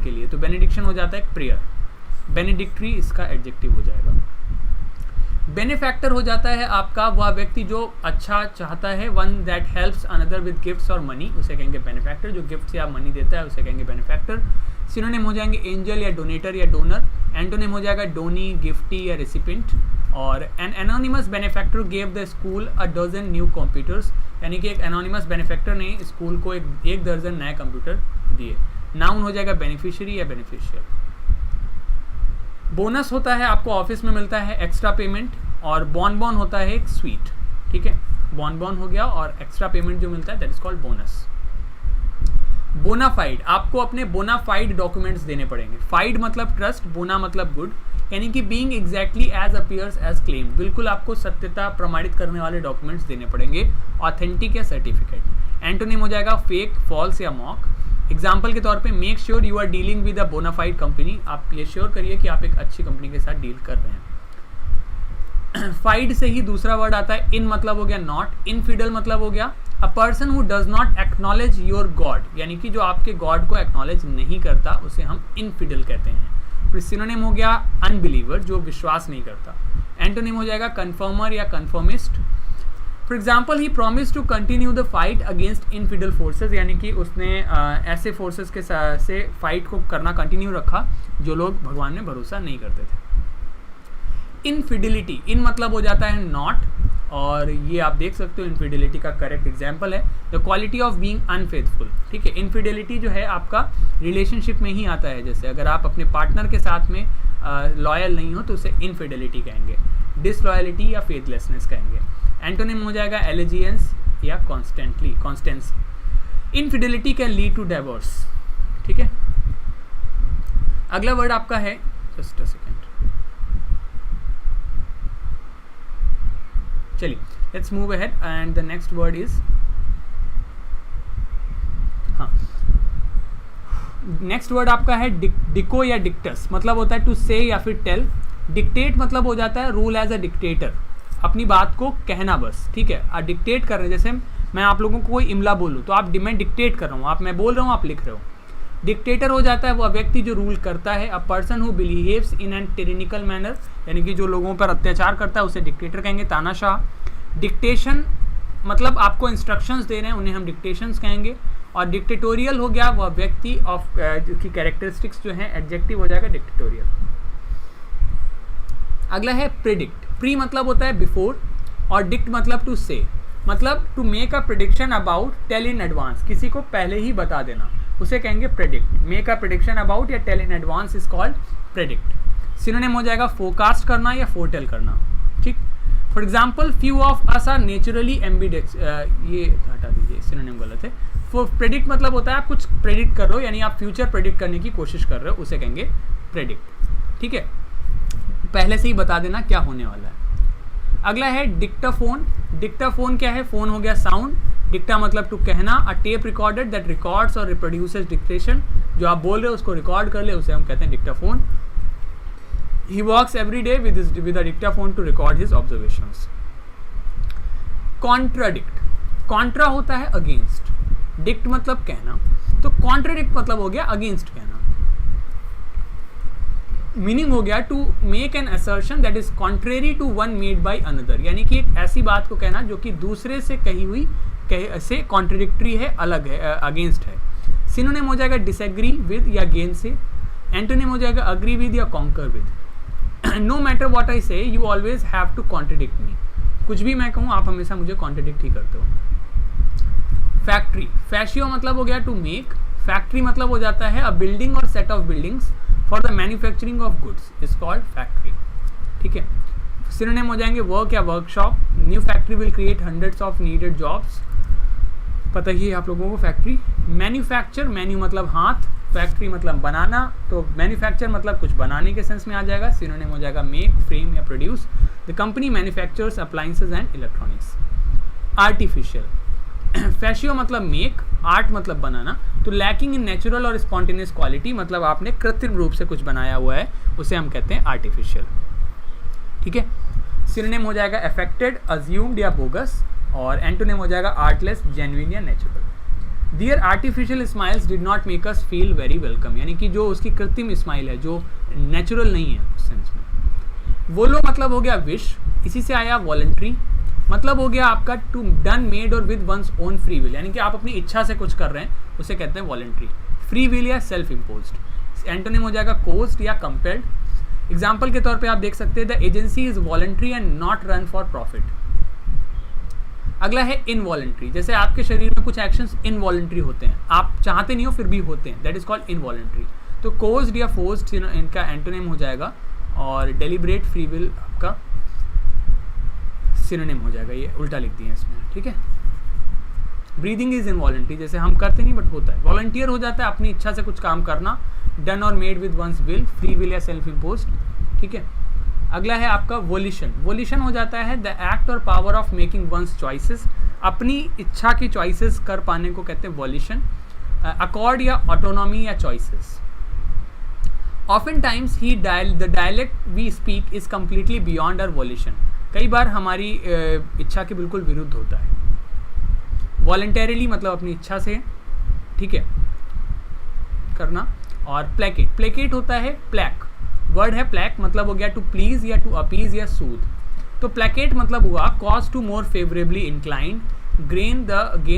के लिए। तो बेनेडिक्शन हो जाता है प्रेयर। बेनेडिक्ट्री इसका एडजेक्टिव हो जाएगा। बेनिफैक्टर हो जाता है आपका वह व्यक्ति जो अच्छा चाहता है, one that helps another with gifts और मनी, उसे कहेंगे बेनिफैक्टर। जो गिफ्ट या मनी देता है उसे कहेंगे बेनिफैक्टर। सिनोनिम हो जाएंगे एंजल या डोनेटर या डोनर। एंटोनिम हो जाएगा डोनी, गिफ्टी या रेसिपिएंट। और an anonymous benefactor gave the school a dozen new computers, यानी कि एक एनोनिमस बेनिफैक्टर ने स्कूल को एक दर्जन नए कंप्यूटर दिए। नाउन हो जाएगा बेनिफिशियरी या बेनिफिशियल। बोनस होता है आपको ऑफिस में मिलता है एक्स्ट्रा पेमेंट, और बॉन होता है एक स्वीट, ठीक है। बॉन हो गया और एक्स्ट्रा पेमेंट जो मिलता है that is called bonus. Bona fide, आपको अपने बोनाफाइड डॉक्यूमेंट्स देने पड़ेंगे। फाइड मतलब ट्रस्ट, बोना मतलब गुड, यानी कि being exactly as appears as claimed, बिल्कुल आपको सत्यता प्रमाणित करने वाले डॉक्यूमेंट्स देने पड़ेंगे। ऑथेंटिक या सर्टिफिकेट। एंटोनिम हो जाएगा फेक, फॉल्स या मॉक। एग्जाम्पल के तौर पे make sure you are dealing with a bona fide company, आप ये श्योर करिए कि आप एक अच्छी कंपनी के साथ डील कर रहे हैं। फाइड से ही दूसरा वर्ड आता है इन, मतलब हो गया नॉट। इनफिडल मतलब हो गया अ person who does not acknowledge your God, यानी कि जो आपके गॉड को एक्नॉलेज नहीं करता उसे हम इनफिडल कहते हैं। फिर सिनोनिम हो गया अनबिलीवर, जो विश्वास नहीं करता। एंटोनिम हो जाएगा कन्फर्मर या conformist. For example he promise to continue the fight against infidel forces, यानी कि उसने ऐसे फोर्सेज के से फाइट को करना कंटिन्यू रखा जो लोग भगवान में भरोसा नहीं करते थे। इनफिडिलिटी, इन मतलब हो जाता है नॉट, और ये आप देख सकते हो इनफिडिलिटी का करेक्ट एग्जाम्पल है the quality of being unfaithful, ठीक है। इनफिडिलिटी जो है आपका रिलेशनशिप में ही आता है, जैसे अगर आप अपने पार्टनर के साथ में लॉयल नहीं हो तो उसे इनफिडिलिटी कहेंगे। डिसलॉयलिटी या फेथलेसनेस कहेंगे। एंटोनिम हो जाएगा एलिजियंस या constancy. Infidelity can lead to divorce, ठीक है। अगला वर्ड आपका है, जस्ट अ सेकेंड, चलिए let's move ahead and the next word is, हाँ नेक्स्ट वर्ड आपका है डिको या डिक्टस, मतलब होता है टू से या फिर टेल। डिक्टेट मतलब हो जाता है रूल एज अ डिक्टेटर, अपनी बात को कहना बस, ठीक है। डिक्टेट कर रहे हैं, जैसे मैं आप लोगों को कोई इमला बोलूँ तो आप, मैं डिक्टेट कर रहा हूँ, मैं बोल रहा हूँ, आप लिख रहे हो। डिक्टेटर हो जाता है वह व्यक्ति जो रूल करता है। A person who behaves in a tyrannical manner, यानी कि जो लोगों पर अत्याचार करता है उसे डिक्टेटर कहेंगे, तानाशाह। डिक्टेशन मतलब आपको इंस्ट्रक्शंस दे रहे हैं, उन्हें हम डिक्टेशंस कहेंगे। और डिक्टेटोरियल हो गया वह व्यक्ति ऑफ की कैरेक्टरिस्टिक्स जो हैं, एडजेक्टिव हो जाएगा डिक्टेटोरियल। अगला है प्रिडिक्ट। प्री मतलब होता है बिफोर और डिक्ट मतलब टू से, मतलब to make a prediction about, tell in advance, किसी को पहले ही बता देना, उसे कहेंगे predict. Make a prediction about या tell in advance is called predict. Synonym हो जाएगा फोरकास्ट करना या फोरटेल करना, ठीक। For example few of us are naturally ambidextrous, ये हटा दीजिए, सिनोनिम गलत है। प्रेडिक्ट मतलब होता है आप कुछ प्रेडिक्ट कर रहे हो, यानी आप फ्यूचर प्रेडिक्ट करने की कोशिश कर रहे हो, उसे कहेंगे प्रेडिक्ट, ठीक है। पहले से ही बता देना क्या होने वाला है। अगला है डिक्टाफोन। डिक्टाफोन क्या है? फोन हो गया साउंड, डिक्टा मतलब टू कहना। अ टेप रिकॉर्डेड दैट रिकॉर्ड्स और रिप्रोड्यूसेस डिक्टेशन, जो आप बोल रहे हो उसको रिकॉर्ड कर ले, उसे हम कहते हैं dictaphone. He works every day with a dictaphone to record his observations. Contradict, contra होता है अगेंस्ट, डिक्ट मतलब कहना, तो कॉन्ट्राडिक्ट मतलब हो गया अगेंस्ट कहना। मीनिंग हो गया to make an assertion that is contrary to one made by another, यानी कि एक ऐसी बात को कहना जो कि दूसरे से कही हुई से कॉन्ट्रडिक्टरी है, अलग है, अगेंस्ट है। सिनोनिम हो जाएगा डिसएग्री विद या गेन से। एंटोनिम हो जाएगा अग्री विद या concur with. No matter what I say you always have to contradict me, कुछ भी मैं कहूँ आप हमेशा मुझे कॉन्ट्रडिक्ट ही करते हो। फैक्ट्री, फैशियो मतलब हो गया टू मेक। फैक्ट्री मतलब हो जाता है अ बिल्डिंग और set of buildings for the manufacturing of goods is called factory, ठीक है। सिनोनिम हो जाएंगे वर्क या workshop. New factory will create hundreds of needed jobs, पता ही है आप लोगों को फैक्ट्री। मैन्युफैक्चर, मैन्यू मतलब हाथ, फैक्ट्री मतलब बनाना, तो मैन्युफैक्चर मतलब कुछ बनाने के सेंस में आ जाएगा। सिनोनिम हो जाएगा मेक, फ्रेम या produce. The company manufactures appliances and electronics. Artificial, फैशियो मतलब मेक, आर्ट मतलब बनाना, तो लैकिंग इन नेचुरल और स्पॉन्टेनियस क्वालिटी मतलब आपने कृत्रिम रूप से कुछ बनाया हुआ है, उसे हम कहते हैं आर्टिफिशियल, ठीक है। सिनोनिम हो जाएगा अफेक्टेड, अज्यूम्ड या बोगस, और एंटोनिम हो जाएगा आर्टलेस, जेन्युइन या natural. Their artificial smiles did not make us feel very welcome, यानी कि जो उसकी कृत्रिम स्माइल है जो नेचुरल नहीं है उस सेंस में। वोलो मतलब हो गया विश, इसी से आया वॉलंटरी, मतलब हो गया आपका टू डन मेड और with one's own free will, यानी कि आप अपनी इच्छा से कुछ कर रहे हैं, उसे कहते हैं वॉलंटरी। फ्री विल या सेल्फ इम्पोज्ड। एंटोनिम हो जाएगा कोर्स्ड या कंपेल्ड। एग्जाम्पल के तौर पे आप देख सकते हैं the agency is voluntary and not run for profit. अगला है इनवॉलंटरी, जैसे आपके शरीर में कुछ एक्शंस इनवॉलंटरी होते हैं, आप चाहते नहीं हो फिर भी होते हैं, दैट इज कॉल्ड इनवॉलंटरी। तो कोर्स्ड या फोर्स्ड इनका एंटोनिम हो जाएगा, और डेलिब्रेट फ्री विल आपका सिनोनिम हो जाएगा, ये उल्टा लिख दिया इसमें, ठीक है। ब्रीदिंग इज इनवॉलंटरी, जैसे हम करते नहीं बट होता है। वॉलंटियर हो जाता है अपनी इच्छा से कुछ काम करना। डन और made with one's will, free will या सेल्फ इम्पोज्ड, ठीक है। अगला है आपका वोलिशन। वोलिशन हो जाता है द एक्ट और power of making one's choices, अपनी इच्छा की चॉइसेस कर पाने को कहते हैं वोलिशन। अकॉर्ड या ऑटोनॉमी या चॉइसेस। ऑफन टाइम्स ही the dialect we speak is completely beyond our volition, कई बार हमारी इच्छा के बिल्कुल विरुद्ध होता है। वॉलंटरीली मतलब अपनी इच्छा से, ठीक है, करना। और प्लेकेट, प्लेकेट होता है प्लैक, वर्ड है प्लैक, मतलब हो गया टू प्लीज या टू अपीज या सूद। तो प्लेकेट मतलब हुआ cause to more favourably inclined, gain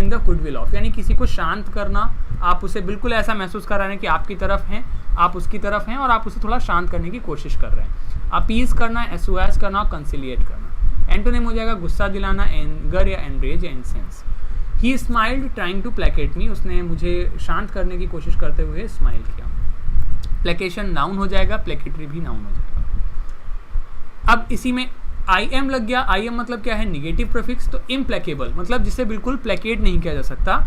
the goodwill of, यानी किसी को शांत करना, आप उसे बिल्कुल ऐसा महसूस करा रहे हैं कि आपकी तरफ हैं, आप उसकी तरफ हैं और आप उसे थोड़ा शांत करने की कोशिश कर रहे हैं। अपीज करना, एसओएस करना, कंसिलिएट करना। एंटोनिम हो जाएगा गुस्सा दिलाना, एंगर या एनरेज या incense. He smiled trying to placate me, उसने मुझे शांत करने की कोशिश करते हुए स्माइल किया। प्लेकेशन नाउन हो जाएगा, प्लेकेटरी भी नाउन हो जाएगा। अब इसी में आई एम लग गया। आई एम मतलब क्या है? Negative prefix. तो इम्प्लेकेबल मतलब जिसे बिल्कुल प्लेकेट नहीं किया जा सकता,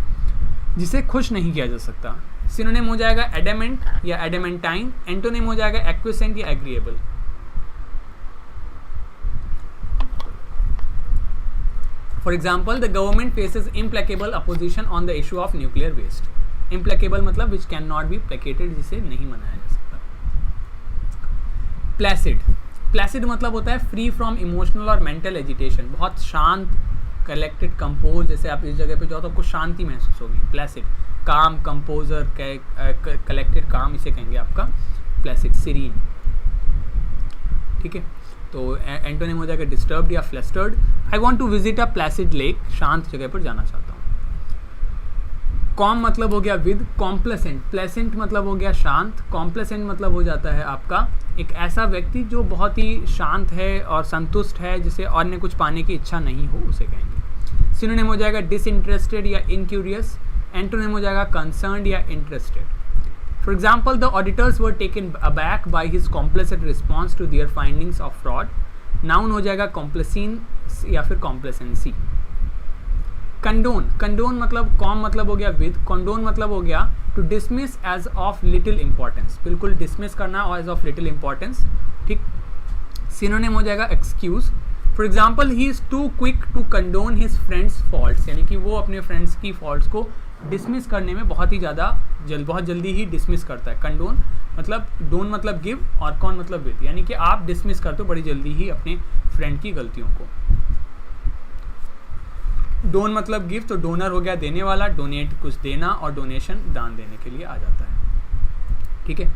जिसे खुश नहीं किया जा सकता। सिनोनिम हो जाएगा एडेमेंट या एडेमेंटाइन, एंटोनिम हो जाएगा एक्विसेंट या agreeable. For example, the government faces implacable opposition on the issue of nuclear waste. Implacable मतलब which can not be placated, जिसे नहीं मनाया जा सकता। प्लेसिड, प्लेसिड मतलब होता है फ्री फ्रॉम इमोशनल और मेंटल एजिटेशन, बहुत शांत, कलेक्टेड, कंपोज। जैसे आप इस जगह पे जाओ तो आपको शांति महसूस होगी। प्लेसिड, काम, कंपोजर, कलेक्टेड, काम, इसे कहेंगे आपका प्लेसिड। सीरीन, ठीक है। तो एंटोनिम हो जाएगा डिस्टर्ब्ड या flustered. I want to visit a placid lake, शांत जगह पर जाना चाहता हूँ। कॉम मतलब हो गया विद। कॉम्प्लेसेंट, प्लेसेंट मतलब हो गया शांत, कॉम्प्लेसेंट मतलब हो जाता है आपका एक ऐसा व्यक्ति जो बहुत ही शांत है और संतुष्ट है, जिसे अन्य कुछ पाने की इच्छा नहीं हो, उसे कहेंगे। सिनोनिम हो जाएगा डिसइंटरेस्टेड या इनक्यूरियस, एंटोनिम हो जाएगा कंसर्न्ड या interested. For example, the auditors were taken aback by his complacent response to their findings of fraud. Noun हो जाएगा कॉम्प्लेसिन या फिर कॉम्प्लेसेंसी। कंडोन, कंडोन मतलब कॉम मतलब हो गया विद, कंडोन मतलब हो गया to dismiss as of little importance, बिल्कुल डिसमिस करना एज ऑफ लिटिल इंपॉर्टेंस, ठीक। सिनोनिम हो जाएगा excuse. For example, he is too quick to condone his friends faults, यानी कि वो अपने फ्रेंड्स की फॉल्ट्स को डिसमिस करने में बहुत ही ज़्यादा बहुत जल्दी ही डिसमिस करता है। कंडोन मतलब डोन मतलब गिव और कॉन मतलब विद, यानी कि आप डिसमिस करते हो बड़ी जल्दी ही अपने फ्रेंड की गलतियों को। डोन मतलब गिव, तो डोनर हो गया देने वाला, डोनेट कुछ देना, और डोनेशन दान देने के लिए आ जाता है, ठीक है।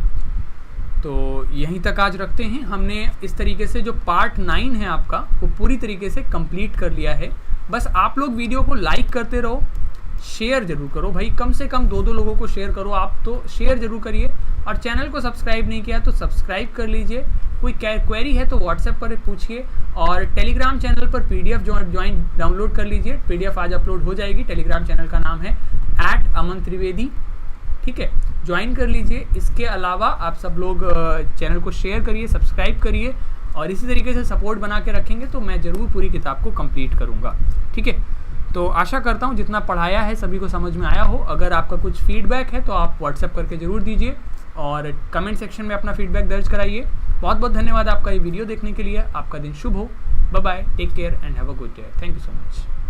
तो यहीं तक आज रखते हैं। हमने इस तरीके से जो पार्ट 9 है आपका, वो पूरी तरीके से कंप्लीट कर लिया है। बस आप लोग वीडियो को लाइक करते रहो, शेयर जरूर करो भाई, कम से कम 2 लोगों को शेयर करो। आप तो शेयर जरूर करिए, और चैनल को सब्सक्राइब नहीं किया तो सब्सक्राइब कर लीजिए। कोई क्वेरी है तो व्हाट्सएप पर पूछिए, और टेलीग्राम चैनल पर पीडीएफ ज्वाइन डाउनलोड कर लीजिए। पीडीएफ आज अपलोड हो जाएगी। टेलीग्राम चैनल का नाम है @अमन_त्रिवेदी, ठीक है, ज्वाइन कर लीजिए। इसके अलावा आप सब लोग चैनल को शेयर करिए, सब्सक्राइब करिए, और इसी तरीके से सपोर्ट बना के रखेंगे तो मैं ज़रूर पूरी किताब को कंप्लीट करूँगा, ठीक है। तो आशा करता हूँ जितना पढ़ाया है सभी को समझ में आया हो। अगर आपका कुछ फीडबैक है तो आप व्हाट्सएप करके ज़रूर दीजिए, और कमेंट सेक्शन में अपना फीडबैक दर्ज कराइए। बहुत बहुत धन्यवाद आपका ये वीडियो देखने के लिए। आपका दिन शुभ हो। Bye bye, take care and have a good day. Thank you so much.